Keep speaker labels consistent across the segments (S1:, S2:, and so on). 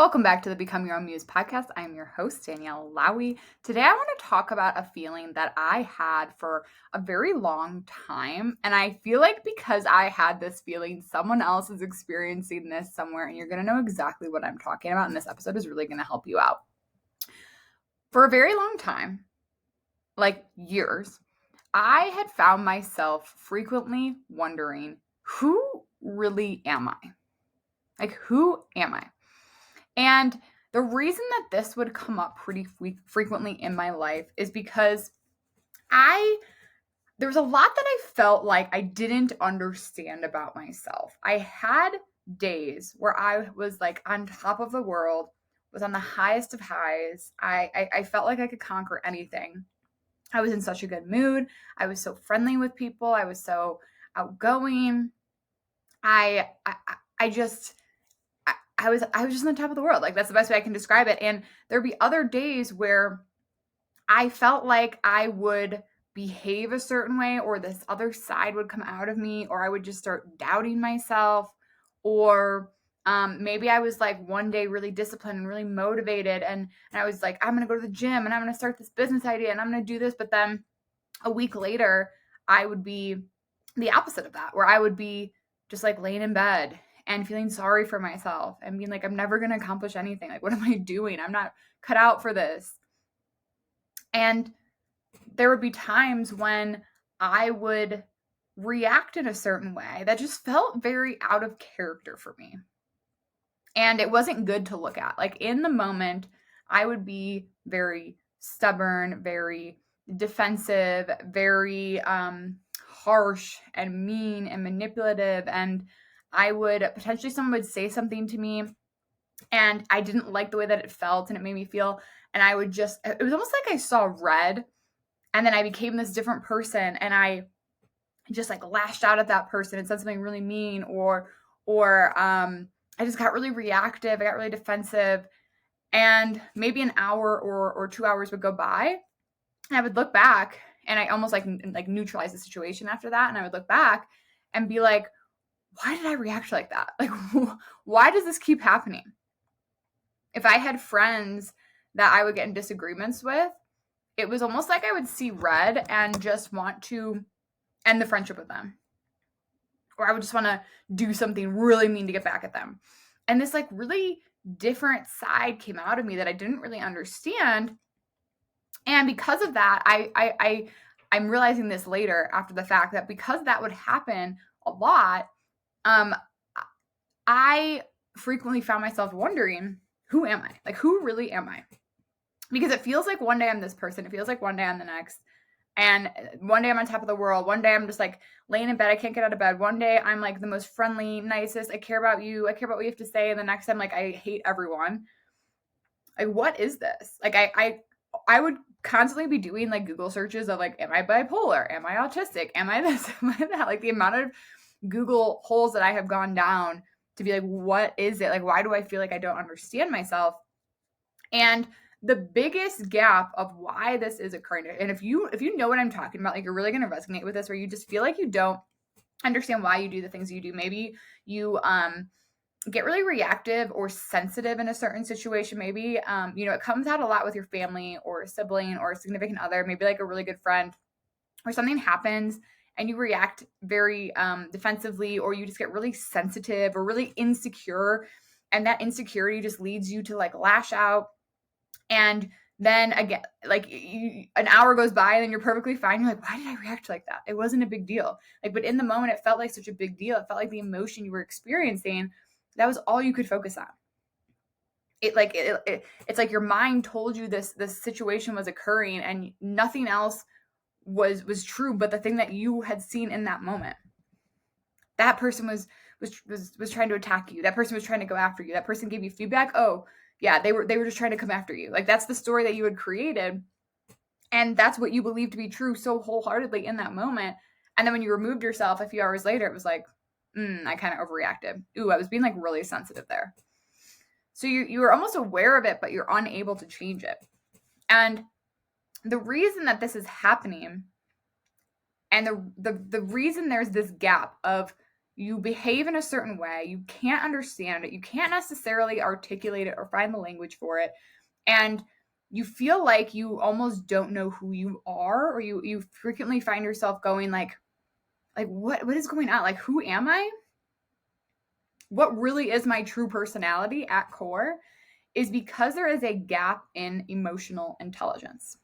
S1: Welcome back to the Become Your Own Muse podcast. I am your host, Danielle Lowy. Today, I want to talk about a feeling that I had for a very long time. And I feel like because I had this feeling, someone else is experiencing this somewhere, and you're going to know exactly what I'm talking about. And this episode is really going to help you out. For a very long time, like years, I had found myself frequently wondering, who really am I? Like, who am I? And the reason that this would come up pretty frequently in my life is because there was a lot that I felt like I didn't understand about myself. I had days where I was like on top of the world, was on the highest of highs. I felt like I could conquer anything. I was in such a good mood. I was so friendly with people. I was so outgoing. I just I was just on the top of the world. Like, that's the best way I can describe it. And there'd be other days where I felt like I would behave a certain way, or this other side would come out of me, or I would just start doubting myself, or maybe I was like one day really disciplined and really motivated, and I was like, I'm going to go to the gym and I'm going to start this business idea and I'm going to do this. But then a week later, I would be the opposite of that, where I would be just like laying in bed and feeling sorry for myself and being like, I'm never going to accomplish anything. Like, what am I doing? I'm not cut out for this. And there would be times when I would react in a certain way that just felt very out of character for me. And it wasn't good to look at. Like, in the moment, I would be very stubborn, very defensive, very harsh and mean and manipulative. And I would potentially, someone would say something to me and I didn't like the way that it felt and it made me feel. And I would just, it was almost like I saw red, and then I became this different person, and I just like lashed out at that person and said something really mean, or I just got really reactive. I got really defensive. And maybe an hour or 2 hours would go by, and I would look back, and I almost like neutralize the situation after that. And I would look back and be like, why did I react like that? Like, why does this keep happening? If I had friends that I would get in disagreements with, it was almost like I would see red and just want to end the friendship with them. Or I would just want to do something really mean to get back at them. And this like really different side came out of me that I didn't really understand. And because of that, I'm realizing this later after the fact, that because that would happen a lot, I frequently found myself wondering, who am I? Like, who really am I? Because it feels like one day I'm this person. It feels like one day I'm the next. And one day I'm on top of the world. One day I'm just like laying in bed. I can't get out of bed. One day I'm like the most friendly, nicest. I care about you. I care about what you have to say. And the next time, like, I hate everyone. Like, what is this? Like, I would constantly be doing like Google searches of like, am I bipolar? Am I autistic? Am I this? Am I that? Like, the amount of Google holes that I have gone down to be like, what is it? Like, why do I feel like I don't understand myself? And the biggest gap of why this is occurring, and if you know what I'm talking about, like, you're really going to resonate with this, where you just feel like you don't understand why you do the things you do. Maybe you get really reactive or sensitive in a certain situation. Maybe it comes out a lot with your family or a sibling or a significant other, maybe like a really good friend, or something happens and you react very defensively, or you just get really sensitive or really insecure, and that insecurity just leads you to like lash out. And then again, like, an hour goes by and then you're perfectly fine. You're like, why did I react like that? It wasn't a big deal. Like, but in the moment, it felt like such a big deal. It felt like the emotion you were experiencing, that was all you could focus on. It's like your mind told you this situation was occurring, and nothing else was true but the thing that you had seen in that moment. That person was trying to attack you. That person was trying to go after you. That person gave you feedback. Oh, yeah, they were just trying to come after you. Like, that's the story that you had created. And that's what you believed to be true so wholeheartedly in that moment. And then when you removed yourself a few hours later, it was like, I kind of overreacted. Ooh, I was being like really sensitive there. So you were almost aware of it, but you're unable to change it. And the reason that this is happening, and the reason there's this gap of you behave in a certain way, you can't understand it, you can't necessarily articulate it or find the language for it, and you feel like you almost don't know who you are, or you frequently find yourself going like what is going on? Like, who am I? What really is my true personality at core is because there is a gap in emotional intelligence.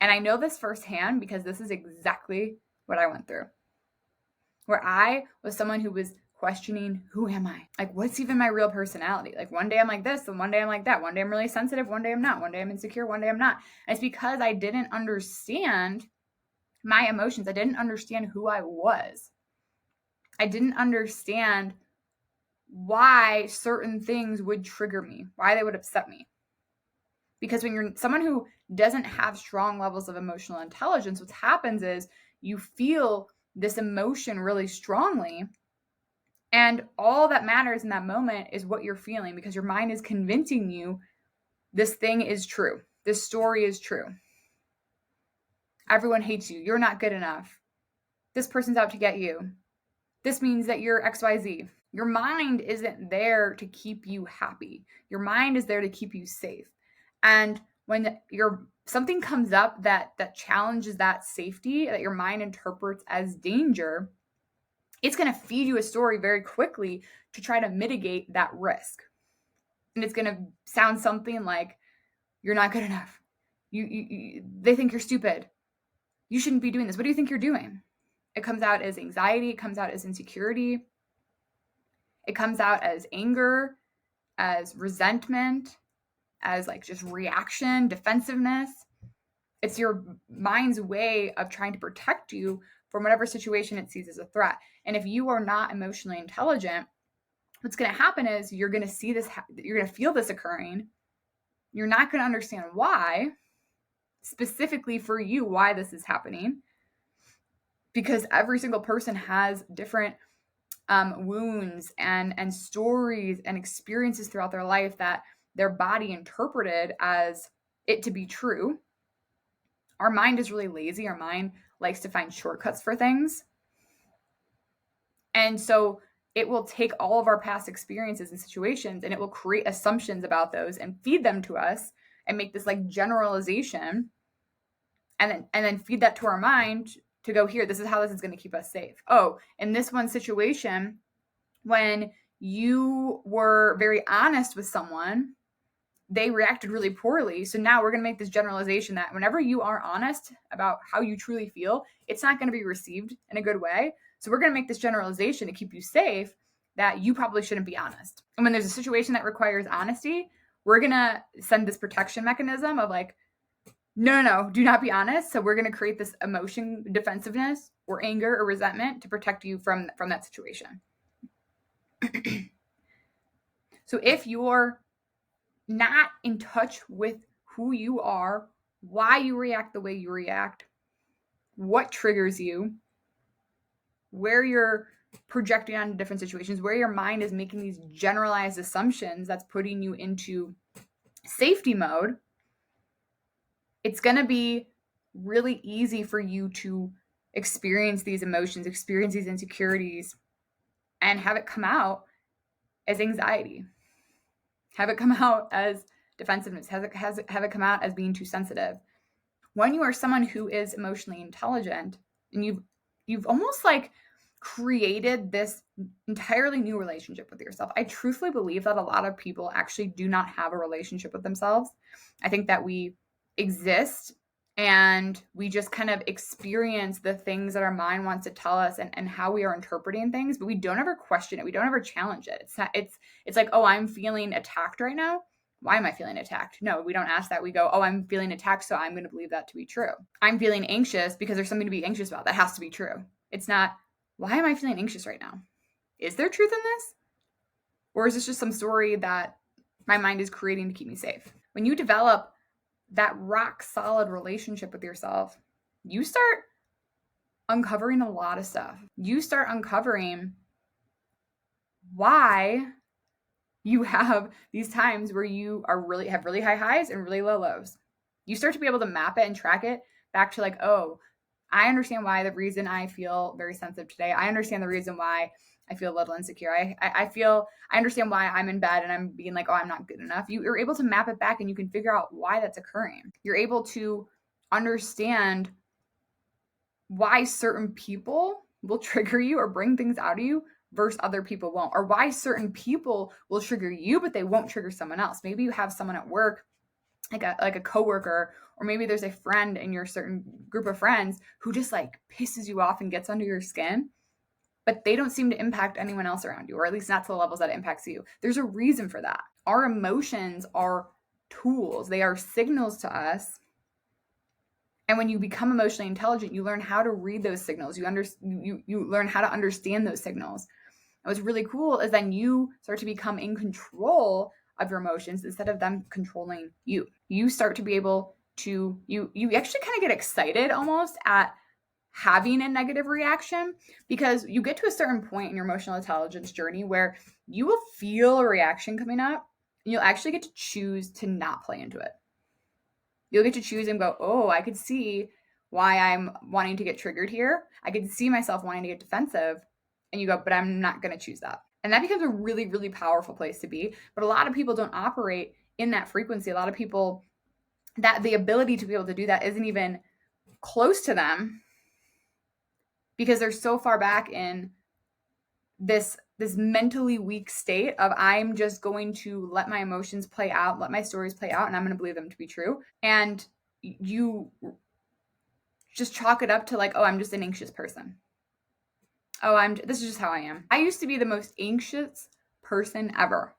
S1: And I know this firsthand because this is exactly what I went through, where I was someone who was questioning, who am I? Like, what's even my real personality? Like, one day I'm like this, and one day I'm like that. One day I'm really sensitive, one day I'm not. One day I'm insecure, one day I'm not. And it's because I didn't understand my emotions. I didn't understand who I was. I didn't understand why certain things would trigger me, why they would upset me. Because when you're someone who doesn't have strong levels of emotional intelligence, what happens is you feel this emotion really strongly. And all that matters in that moment is what you're feeling, because your mind is convincing you this thing is true. This story is true. Everyone hates you. You're not good enough. This person's out to get you. This means that you're XYZ. Your mind isn't there to keep you happy. Your mind is there to keep you safe. And when something comes up that challenges that safety, that your mind interprets as danger, it's going to feed you a story very quickly to try to mitigate that risk. And it's going to sound something like, you're not good enough. They think you're stupid. You shouldn't be doing this. What do you think you're doing? It comes out as anxiety. It comes out as insecurity. It comes out as anger, as resentment, as like just reaction, defensiveness. It's your mind's way of trying to protect you from whatever situation it sees as a threat. And if you are not emotionally intelligent, what's going to happen is you're going to see this, you're going to feel this occurring. You're not going to understand why, specifically for you, why this is happening, because every single person has different wounds and stories and experiences throughout their life that their body interpreted as it to be true. Our mind is really lazy. Our mind likes to find shortcuts for things. And so it will take all of our past experiences and situations, and it will create assumptions about those and feed them to us and make this like generalization, and then feed that to our mind to go, here, this is how this is going to keep us safe. Oh, in this one situation, when you were very honest with someone, they reacted really poorly. So now we're going to make this generalization that whenever you are honest about how you truly feel, it's not going to be received in a good way. So we're going to make this generalization to keep you safe that you probably shouldn't be honest. And when there's a situation that requires honesty, we're going to send this protection mechanism of like, no, do not be honest. So we're going to create this emotion, defensiveness or anger or resentment to protect you from that situation. So if you're not in touch with who you are, why you react the way you react, what triggers you, where you're projecting onto different situations, where your mind is making these generalized assumptions that's putting you into safety mode, it's going to be really easy for you to experience these emotions, experience these insecurities, and have it come out as anxiety, have it come out as defensiveness, have it come out as being too sensitive. When you are someone who is emotionally intelligent and you've almost like created this entirely new relationship with yourself. I truthfully believe that a lot of people actually do not have a relationship with themselves. I think that we exist and we just kind of experience the things that our mind wants to tell us and how we are interpreting things, but we don't ever question it. We don't ever challenge it. It's like, oh, I'm feeling attacked right now. Why am I feeling attacked? No, we don't ask that. We go, oh, I'm feeling attacked, so I'm going to believe that to be true. I'm feeling anxious because there's something to be anxious about. That has to be true. It's not, why am I feeling anxious right now? Is there truth in this? Or is this just some story that my mind is creating to keep me safe? When you develop that rock solid relationship with yourself, you start uncovering a lot of stuff. You start uncovering why you have these times where you have really high highs and really low lows. You start to be able to map it and track it back to like, oh, I understand why the reason I feel very sensitive today. I understand the reason why I feel a little insecure. I understand why I'm in bed and I'm being like, oh, I'm not good enough. You're able to map it back and you can figure out why that's occurring. You're able to understand why certain people will trigger you or bring things out of you versus other people won't, or why certain people will trigger you, but they won't trigger someone else. Maybe you have someone at work, like a coworker, or maybe there's a friend in your certain group of friends who just like pisses you off and gets under your skin, but they don't seem to impact anyone else around you, or at least not to the levels that it impacts you. There's a reason for that. Our emotions are tools. They are signals to us. And when you become emotionally intelligent, you learn how to read those signals. You learn how to understand those signals. And what's really cool is then you start to become in control of your emotions instead of them controlling you. You start to be able to, you actually kind of get excited almost at having a negative reaction, because you get to a certain point in your emotional intelligence journey where you will feel a reaction coming up and you'll actually get to choose to not play into it. You'll get to choose and go, oh, I could see why I'm wanting to get triggered here. I could see myself wanting to get defensive. And you go, but I'm not going to choose that. And that becomes a really, really powerful place to be. But a lot of people don't operate in that frequency. A lot of people, that the ability to be able to do that isn't even close to them, because they're so far back in this mentally weak state of, I'm just going to let my emotions play out, let my stories play out, and I'm going to believe them to be true. And you just chalk it up to like, oh, I'm just an anxious person. Oh, this is just how I am. I used to be the most anxious person ever.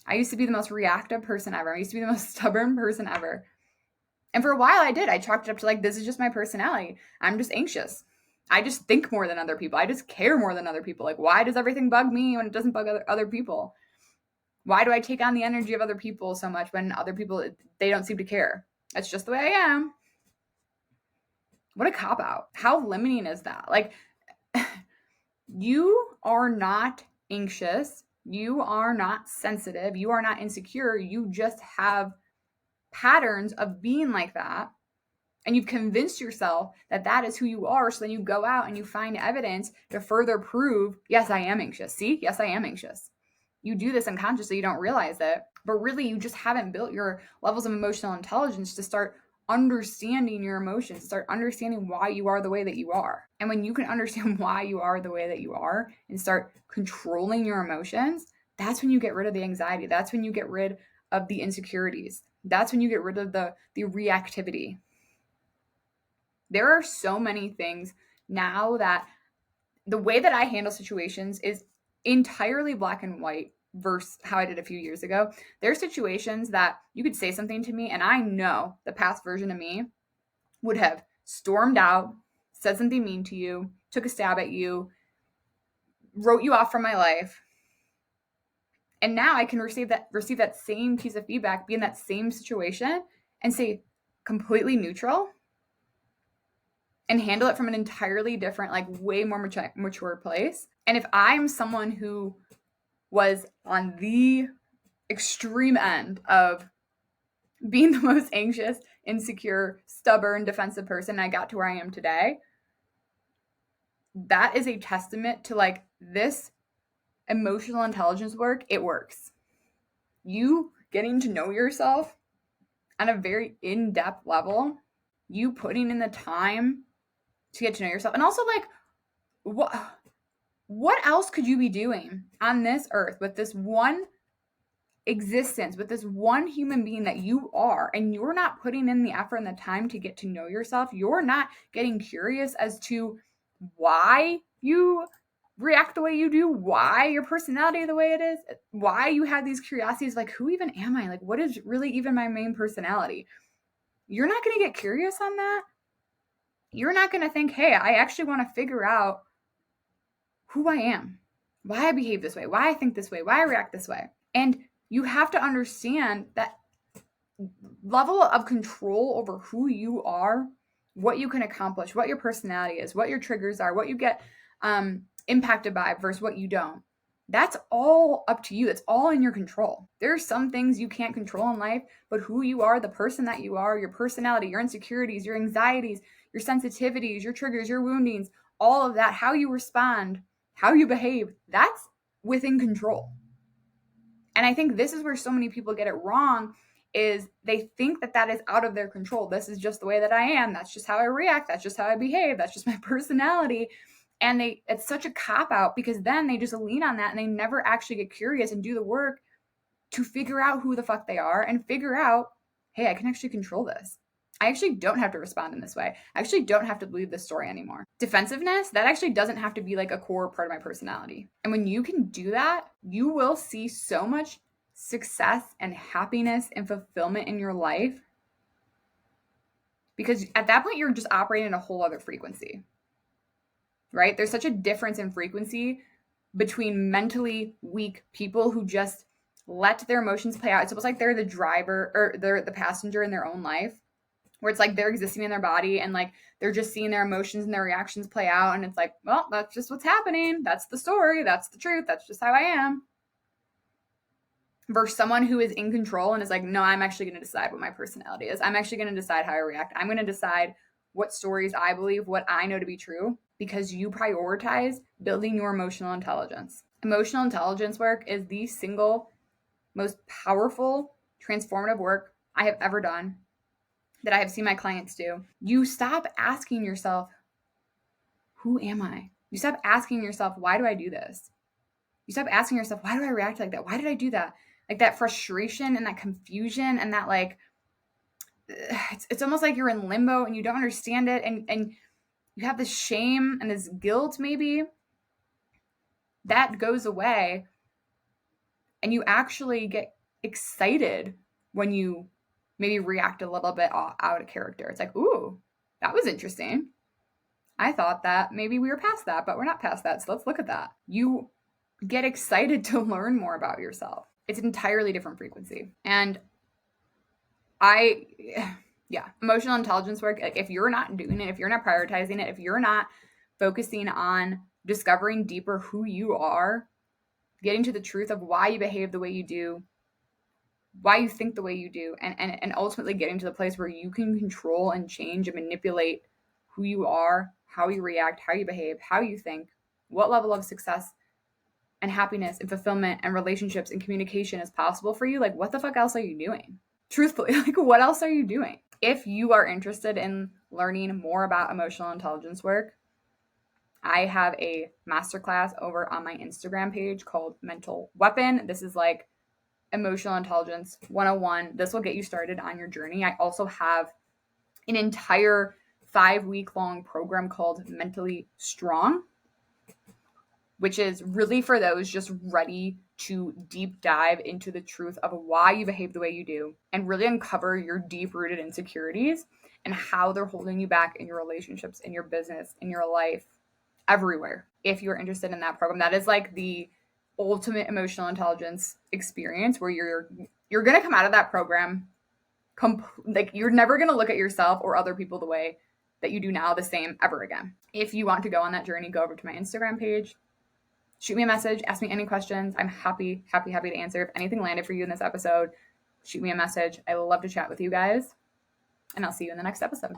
S1: I used to be the most reactive person ever. I used to be the most stubborn person ever. And for a while I did. I chalked it up to like, this is just my personality. I'm just anxious. I just think more than other people. I just care more than other people. Like, why does everything bug me when it doesn't bug other people? Why do I take on the energy of other people so much when other people, they don't seem to care? That's just the way I am. What a cop-out. How limiting is that? Like, you are not anxious. You are not sensitive. You are not insecure. You just have patterns of being like that. And you've convinced yourself that that is who you are. So then you go out and you find evidence to further prove, yes, I am anxious. See, yes, I am anxious. You do this unconsciously. You don't realize it. But really, you just haven't built your levels of emotional intelligence to start understanding your emotions, start understanding why you are the way that you are. And when you can understand why you are the way that you are and start controlling your emotions, that's when you get rid of the anxiety. That's when you get rid of the insecurities. That's when you get rid of the reactivity. There are so many things now that the way that I handle situations is entirely black and white versus how I did a few years ago. There are situations that you could say something to me and I know the past version of me would have stormed out, said something mean to you, took a stab at you, wrote you off from my life. And now I can receive that same piece of feedback, be in that same situation and say completely neutral and handle it from an entirely different, like way more mature place. And if I'm someone who was on the extreme end of being the most anxious, insecure, stubborn, defensive person, I got to where I am today, that is a testament to like this emotional intelligence work. It works. You getting to know yourself on a very in-depth level, you putting in the time to get to know yourself. And also like, what else could you be doing on this earth with this one existence, with this one human being that you are, and you're not putting in the effort and the time to get to know yourself? You're not getting curious as to why you react the way you do, why your personality the way it is, why you have these curiosities like, who even am I? Like, what is really even my main personality? You're not going to get curious on that. You're not going to think, hey, I actually want to figure out who I am, why I behave this way, why I think this way, why I react this way. And you have to understand that level of control over who you are, what you can accomplish, what your personality is, what your triggers are, what you get impacted by versus what you don't. That's all up to you. It's all in your control. There are some things you can't control in life, but who you are, the person that you are, your personality, your insecurities, your anxieties, your sensitivities, your triggers, your woundings, all of that, how you respond, how you behave, that's within control. And I think this is where so many people get it wrong, is they think that that is out of their control. This is just the way that I am. That's just how I react. That's just how I behave. That's just my personality. And it's such a cop out, because then they just lean on that and they never actually get curious and do the work to figure out who the fuck they are and figure out, hey, I can actually control this. I actually don't have to respond in this way. I actually don't have to believe this story anymore. Defensiveness, that actually doesn't have to be like a core part of my personality. And when you can do that, you will see so much success and happiness and fulfillment in your life, because at that point you're just operating in a whole other frequency, right? There's such a difference in frequency between mentally weak people who just let their emotions play out. It's almost like they're the driver, or they're the passenger in their own life, where it's like they're existing in their body and like they're just seeing their emotions and their reactions play out. And it's like, well, that's just what's happening. That's the story. That's the truth. That's just how I am. Versus someone who is in control and is like, no, I'm actually going to decide what my personality is. I'm actually going to decide how I react. I'm going to decide what stories I believe, what I know to be true, because you prioritize building your emotional intelligence. Emotional intelligence work is the single most powerful, transformative work I have ever done, that I have seen my clients do. You stop asking yourself, who am I? You stop asking yourself, why do I do this? You stop asking yourself, why do I react like that? Why did I do that? Like that frustration and that confusion and that like, it's almost like you're in limbo and you don't understand it. And you have this shame and this guilt, maybe that goes away. And you actually get excited when you maybe react a little bit out of character. It's like, ooh, that was interesting. I thought that maybe we were past that, but we're not past that. So let's look at that. You get excited to learn more about yourself. It's an entirely different frequency. And emotional intelligence work, like if you're not doing it, if you're not prioritizing it, if you're not focusing on discovering deeper who you are, getting to the truth of why you behave the way you do, why you think the way you do, and ultimately getting to the place where you can control and change and manipulate who you are, how you react, how you behave, how you think, what level of success and happiness and fulfillment and relationships and communication is possible for you, like what the fuck else are you doing? Truthfully, like what else are you doing? If you are interested in learning more about emotional intelligence work, I have a masterclass over on my Instagram page called Mental Weapon. This is like Emotional Intelligence 101. This will get you started on your journey. I also have an entire 5-week-long program called Mentally Strong, which is really for those just ready to deep dive into the truth of why you behave the way you do and really uncover your deep-rooted insecurities and how they're holding you back in your relationships, in your business, in your life, everywhere. If you're interested in that program, that is like the ultimate emotional intelligence experience, where you're going to come out of that program like you're never going to look at yourself or other people the way that you do now the same ever again. If you want to go on that journey, go over to my Instagram page, shoot me a message, ask me any questions. I'm happy to answer. If anything landed for you in this episode, shoot me a message. I love to chat with you guys, and I'll see you in the next episode.